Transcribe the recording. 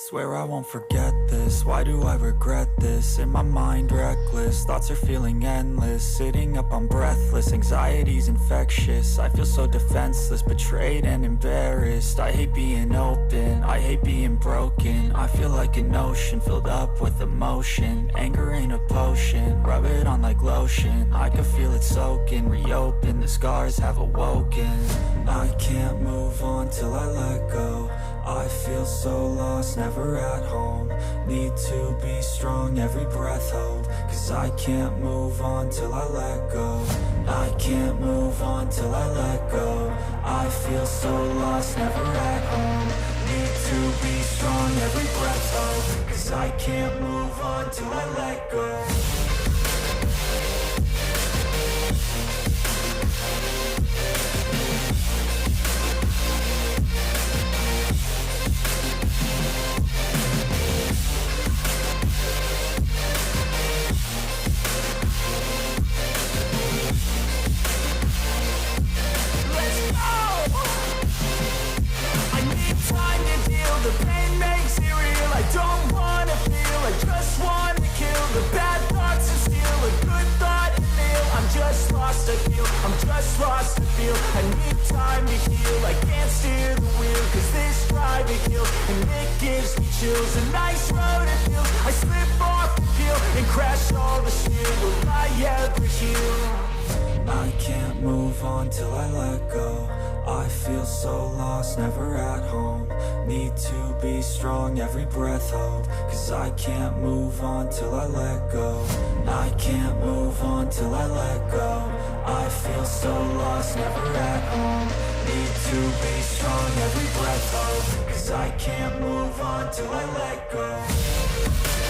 Swear I won't forget this, why do I regret this? In my mind reckless, thoughts are feeling endless. Sitting up I'm breathless, anxiety's infectious. I feel so defenseless, betrayed and embarrassed. I hate being open, I hate being broken. I feel like an ocean filled up with emotion. Anger ain't a potion, rub it on like lotion. I can feel it soaking, reopen, the scars have awoken. I can't move on till I let go. I feel so lost, never at home. Need to be strong, every breath hold. Cause I can't move on till I let go. I can't move on till I let go. I feel so lost, never at home. Need to be strong, every breath hold. Cause I can't move on till I let go. The pain makes it real. I don't wanna feel, I just wanna kill the bad thoughts and steal a good thought and feel. I'm just lost, I feel, I'm just lost, I feel. I need time to heal, I can't steer the wheel. Cause this drive it kills, and it gives me chills. A nice road it feels, I slip off the peel and crash all the steel. Will I ever heal? I can't move on till I let go. I feel so lost, never at home. Need to be strong, every breath hold. Cause I can't move on till I let go. I can't move on till I let go. I feel so lost, never at home. Need to be strong, every breath hold. Cause I can't move on till I let go.